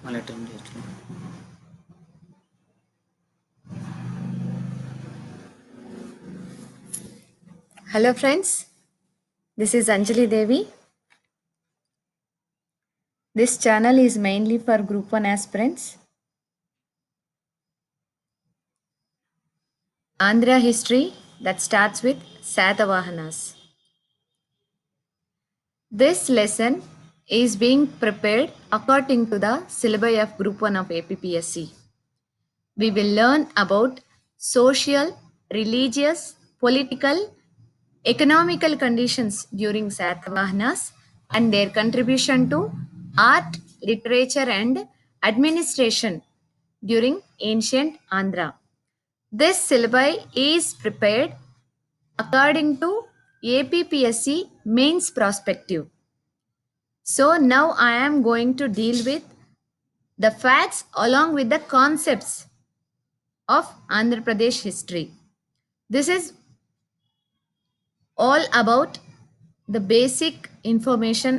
మళ్ళీ అటెంప్ట్ చేయొచ్చు. Hello friends, this is Anjali Devi. This channel is mainly for Group 1 aspirants. Andhra history that starts with Satavahanas. This lesson is being prepared according to the syllabi of Group 1 of APPSC. We will learn about social, religious, political, economical conditions during Satavahanas and their contribution to art, literature, and administration during ancient Andhra. This syllabi is prepared according to APPSC mains perspective. So now I am going to deal with the facts along with the concepts of Andhra Pradesh history. This is all about the basic information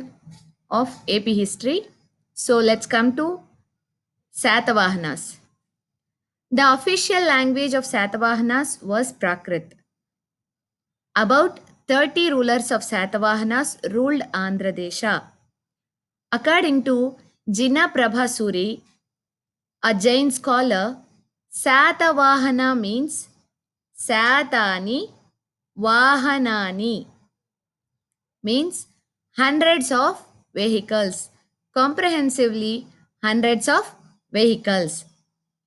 of AP history. So let's come to Satavahanas. The official language of Satavahanas was Prakrit. About 30 rulers of Satavahanas ruled Andhra Desha. According to Jina Prabhasuri, a Jain scholar, Satavahana means Satani Vahanani means hundreds of vehicles, comprehensively hundreds of vehicles.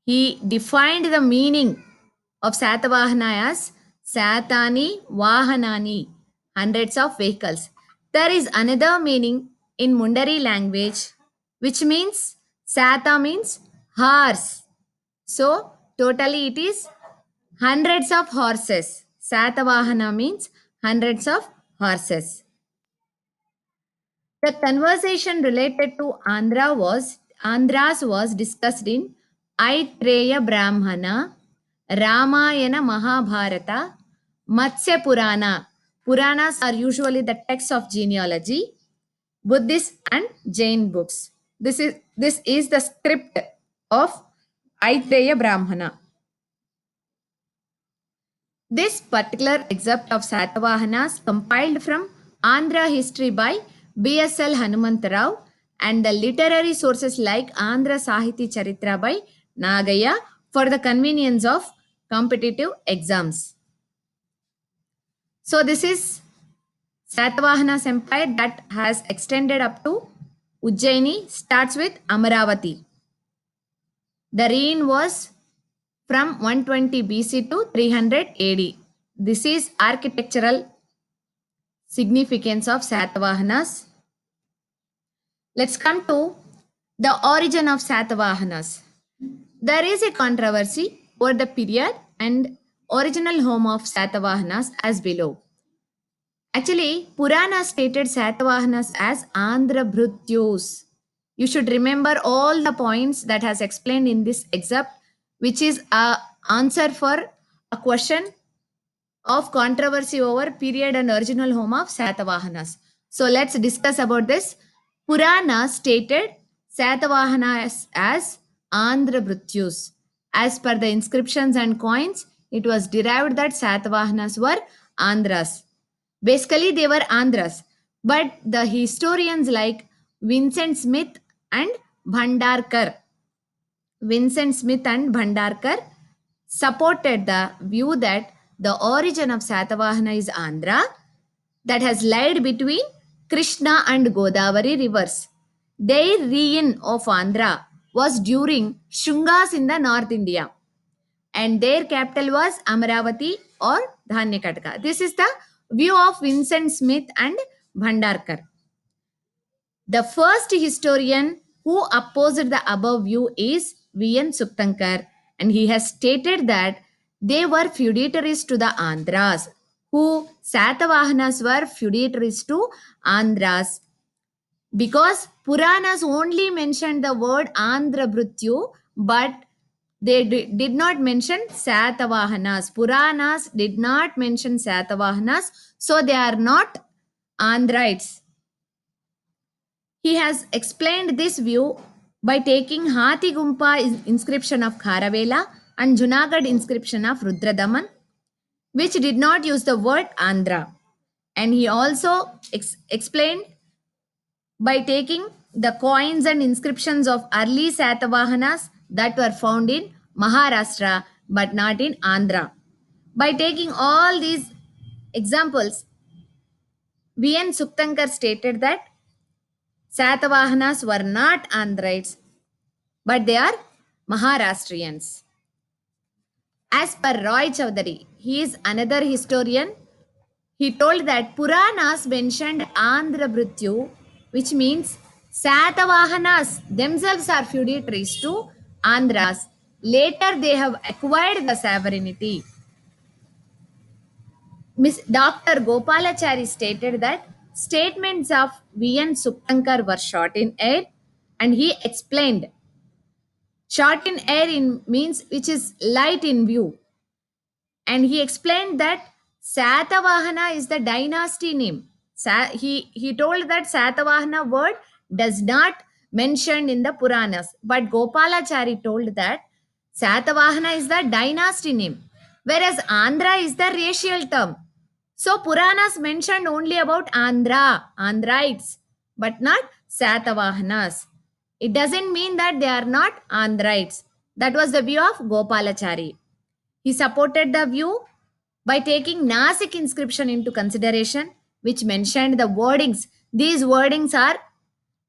He defined the meaning of Satavahana as Satani Vahanani, hundreds of vehicles. There is another meaning in Mundari language which means Sata means horse. So totally it is hundreds of horses. Satavahana means hundreds of horses. The conversation related to Andhras was discussed in Aitreya Brahmana, Ramayana Mahabharata, Matsya Purana. Puranas are usually the texts of genealogy, Buddhist and Jain books. This is the script of Aitreya Brahmana. This particular excerpt of Satavahanas compiled from Andhra history by B.S.L. Hanumantarao and the literary sources like Andhra Sahiti Charitra by Nagaya for the convenience of competitive exams. So this is Satavahanas empire that has extended up to Ujjaini, starts with Amaravati. The reign was from 120 BC to 300 AD. This is architectural significance of Satavahanas. Let's come to the origin of Satavahanas. There is a controversy over the period and original home of Satavahanas as below. Actually, Purana stated Satavahanas as Andhra Bhrutyus. You should remember all the points that has explained in this excerpt, which is a answer for a question of controversy over period and original home of Satavahanas. So let's discuss about this. Purana stated Satavahanas as Andhra Bhrutyus. As per the inscriptions and coins, it was derived that Satavahanas were Andhras. Basically, they were Andhras. But the historians like Vincent Smith and Bhandarkar Bhandarkar supported the view that the origin of Satavahana is Andhra that has laid between Krishna and Godavari rivers. Their reign of Andhra was during Shungas in the North India and their capital was Amaravati or Dhanyakataka. This is the view of Vincent Smith and Bhandarkar. The first historian who opposed the above view is V.N. Suktankar, and he has stated that they were feudatories to the Andhras, who Satavahanas were feudatories to Andhras. Because Puranas only mentioned the word Andhra Bhrutyu, but they did not mention Satavahanas. Puranas did not mention Satavahanas, so they are not Andhrites. He has explained this view by taking Hathigumpa inscription of Kharavela and Junagadh inscription of Rudradaman, which did not use the word Andhra. And he also explained by taking the coins and inscriptions of early Satavahanas that were found in Maharashtra but not in Andhra. By taking all these examples, V.N. Suktankar stated that Satavahanas were not Andhrites but they are Maharashtrians. As per Roy Chowdhury, he is another historian. He told that Puranas mentioned Andhra Brityu, which means Satavahanas themselves are feudatories to Andhras. Later, they have acquired the sovereignty. Dr. Gopalachari stated that statements of V.N. Suktankar were short in air, and he explained short in air in means which is light in view. And he explained that Satavahana is the dynasty name. He told that Satavahana word does not mentioned in the Puranas, but Gopalachari told that Satavahana is the dynasty name, whereas Andhra is the racial term. So Puranas mentioned only about Andhrites, but not Satavahanas. It doesn't mean that they are not Andhrites. That was the view of Gopalachari. He supported the view by taking Nasik inscription into consideration, which mentioned the wordings. These wordings are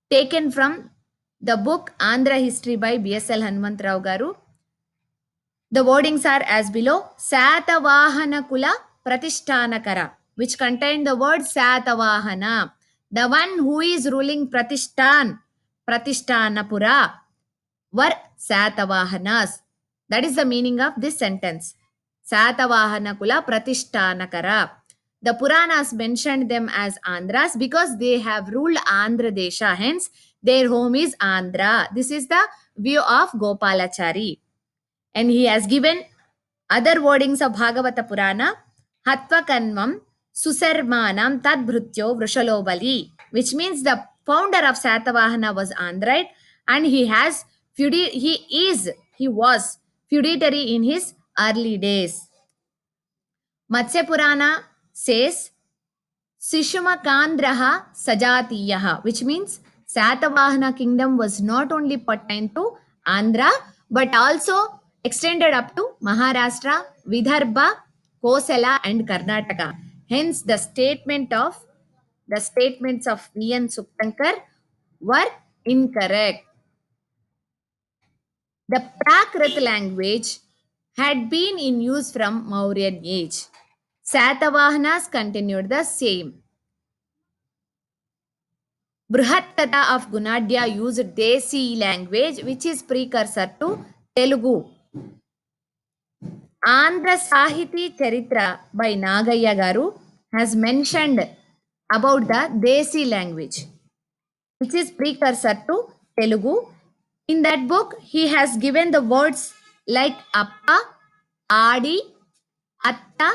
taken from the book Andhra History by B.S.L. Hanumantrao Garu. The wordings are as below: Satavahana Kula Pratishtanakara, which contain the word Satavahana, the one who is ruling Pratishtanapura, were Satavahanas. That is the meaning of this sentence. Satavahana Kula Pratishtanakara. The Puranas mentioned them as Andhras because they have ruled Andhra Desha. Hence, their home is Andhra. This is the view of Gopalachari. And he has given other wordings of Bhagavata Purana. Hatva Kanvam Susarmanam Tadbhrutyo Vrushalobali, which means the founder of Satavahana was Andhrait, and he was feudatory in his early days. Matsya Purana says Sishumakandraha Sajatiyaha, which means Satavahana kingdom was not only pertained to Andhra but also extended up to Maharashtra, Vidarbha, Kosala, and Karnataka. Hence, the statements of V.N. Suktankar were incorrect. The Prakrit language had been in use from Mauryan age. Satavahanas continued the same. Brihatkata of Gunadhya used Desi language, which is precursor to Telugu. Andhra Sahiti Charitra by Nagayya Garu has mentioned about the Desi language, which is precursor to Telugu. In that book, he has given the words like Appa, Adi, Atta,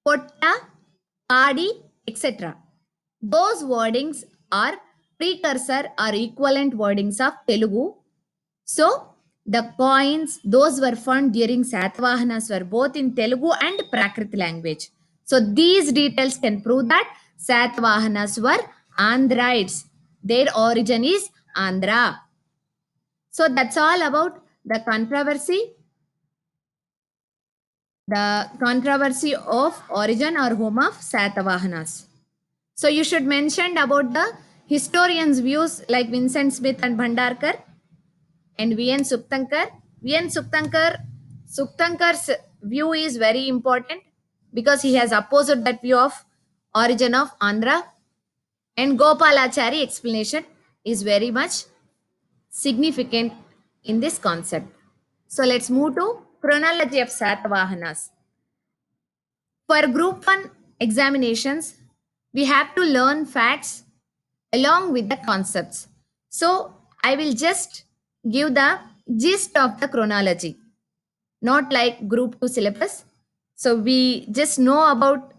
Kotta, Padi, etc. Those wordings are precursor or equivalent wordings of Telugu. So, the coins, those were found during Satavahanas, were both in Telugu and Prakrit language. So, these details can prove that Satavahanas were Andhrites. Their origin is Andhra. So, that's all about the controversy of origin or home of Satavahanas. So you should mention about the historians' views like Vincent Smith and Bhandarkar and V.N. Suktankar. V.N. Suktankar's view is very important because he has opposed that view of origin of Andhra, and Gopalachari explanation is very much significant in this concept. So let's move to chronology of Satavahanas. For group 1 examinations, we have to learn facts along with the concepts. So I will just give the gist of the chronology, not like group 2 syllabus. So we just know about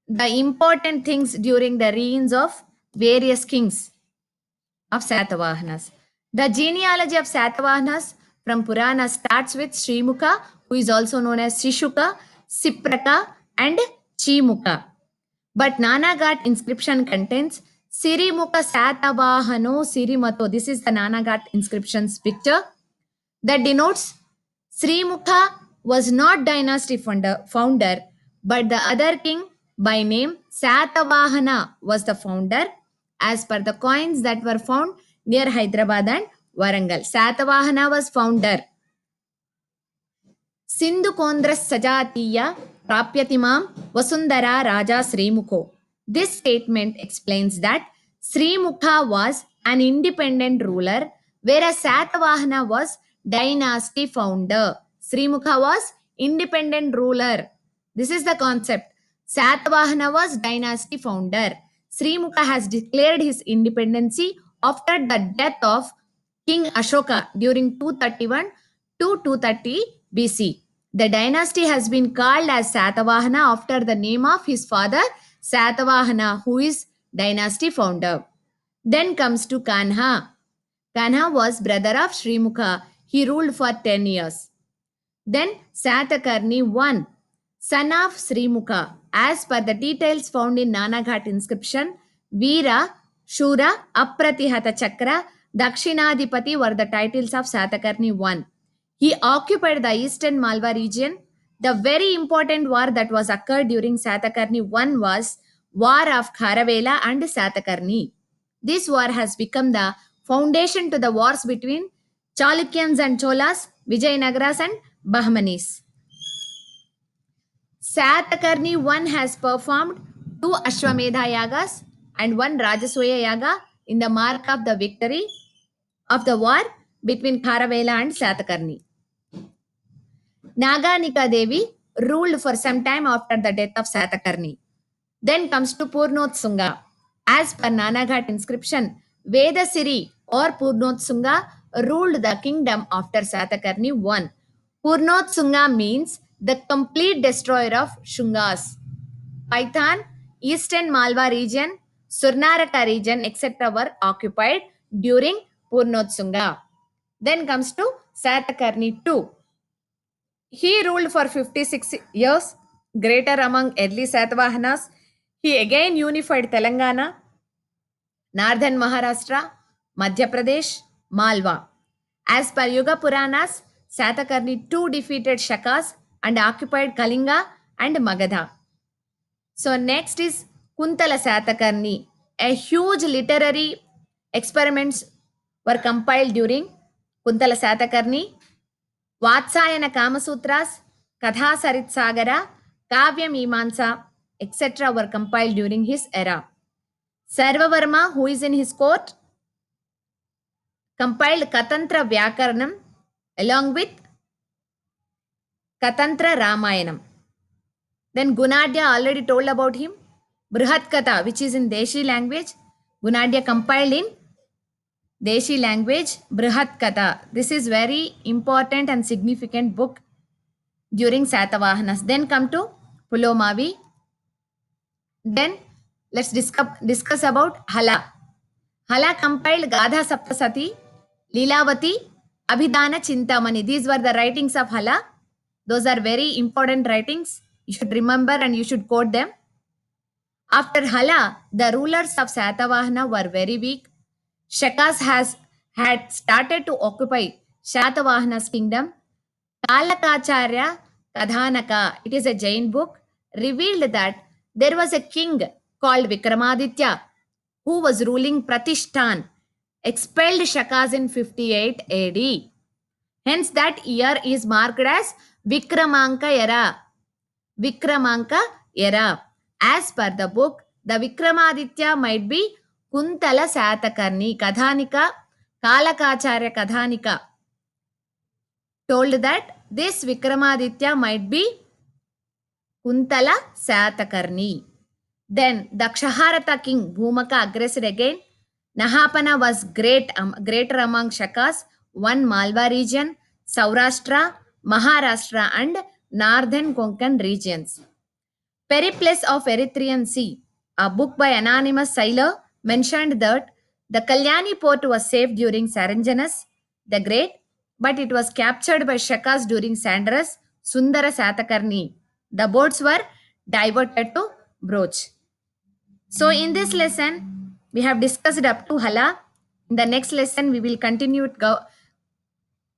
the important things during the reigns of various kings of Satavahanas. The genealogy of Satavahanas from Purana starts with Srimukha, who is also known as Srishuka, Sipraka, and Chimukha. But Nanaghat inscription contains Sirimukha Satavahano Sirimato. This is the Nanaghat inscription's picture that denotes Srimukha was not dynasty founder, but the other king by name Satavahana was the founder, as per the coins that were found near Hyderabad and Warangal. Satavahana was founder. Sindhu Kondras Sajatiya Prapyatimam Vasundara Raja Srimukho. This statement explains that Srimukha was an independent ruler, whereas Satavahana was dynasty founder. Srimukha was independent ruler. This is the concept. Satavahana was dynasty founder. Srimukha has declared his independency after the death of King Ashoka during 231 to 230 BC. The dynasty has been called as Satavahana after the name of his father Satavahana, who is dynasty founder. Then comes to Kanha. Kanha was brother of Srimukha. He ruled for 10 years. Then Satakarni I, son of Srimukha. As per the details found in Nanaghat inscription, Veera, Shura, Apratihata Chakra, Dakshinadipati were the titles of Satakarni I. He occupied the eastern Malwa region. The very important war that was occurred during Satakarni I was War of Kharavela and Satakarni. This war has become the foundation to the wars between Chalukyans and Cholas, Vijayanagaras and Bahmanis. Satakarni I has performed 2 Ashwamedha Yagas and 1 Rajasuya Yaga in the mark of the victory of the war between Kharavela and Satakarni. Naganika Devi ruled for some time after the death of Satakarni. Then comes to Purnotsunga. As per Nanaghat inscription, Vedasiri or Purnotsunga ruled the kingdom after Satakarni I. Purnotsunga means the complete destroyer of Shungas. Python, Eastern Malwa region, Surnaraka region, etc. were occupied during Purnotsunga. Then comes to Satakarni II. He ruled for 56 years, greater among early Satavahanas. He again unified Telangana, Northern Maharashtra, Madhya Pradesh, Malwa. As per Yuga Puranas, Satakarni II defeated Shakas and occupied Kalinga and Magadha. So next is Kuntala Satakarni. A huge literary experiments were compiled during Kuntala Satakarni. Vatsayana Kamasutras, Katha Saritsagara, Kavya Mimansa, etc. were compiled during his era. Sarvavarma, who is in his court, compiled Katantra Vyakaranam along with Katantra Ramayanam. Then Gunadya already told about him. Brihat Katha, which is in Deshi language, Gunadya compiled in Deshi language, Brihat Katha. This is very important and significant book during Satavahanas. Then come to Pulomavi. Then let's discuss about Hala. Hala compiled Gadha Saptasati, Leelavati, Abhidhana Chintamani. These were the writings of Hala. Those are very important writings. You should remember and you should quote them. After Hala, the rulers of Satavahana were very weak. Shakas had started to occupy Satavahana's kingdom. Kalakacharya Kadhanaka, it is a Jain book, revealed that there was a king called Vikramaditya who was ruling Pratishthan, expelled Shakas in 58 AD. Hence, that year is marked as Vikramanka era. Vikramanka era. As per the book, the Vikramaditya might be Kuntala Satakarni, Kadhanika, Kalakacharya Kadhanika. Told that this Vikramaditya might be Kuntala Satakarni. Then the Kshaharata king Bhumaka aggressed again. Nahapana was greater among Shakas, one Malwa region, Saurashtra, Maharashtra and northern Konkan regions. Periples of Erythraean Sea, a book by anonymous sailor, mentioned that The Kalyani port was saved during Saranjanas the Great, but it was captured by Shakas during Sandaras Sundara Satakarni. The boats were diverted to Broch. So, in this lesson, we have discussed up to Hala. In the next lesson, we will continue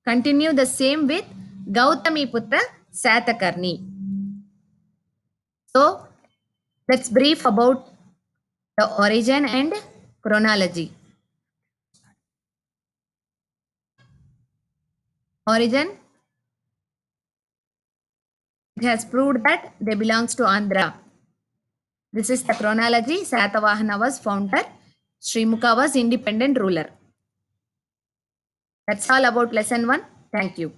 the same with Gautami Putra Satakarni. So, let's brief about the origin and chronology. Origin, it has proved that they belongs to Andhra. This is the chronology. Satavahana was founder. Srimuka was independent ruler. That's all about lesson 1. Thank you.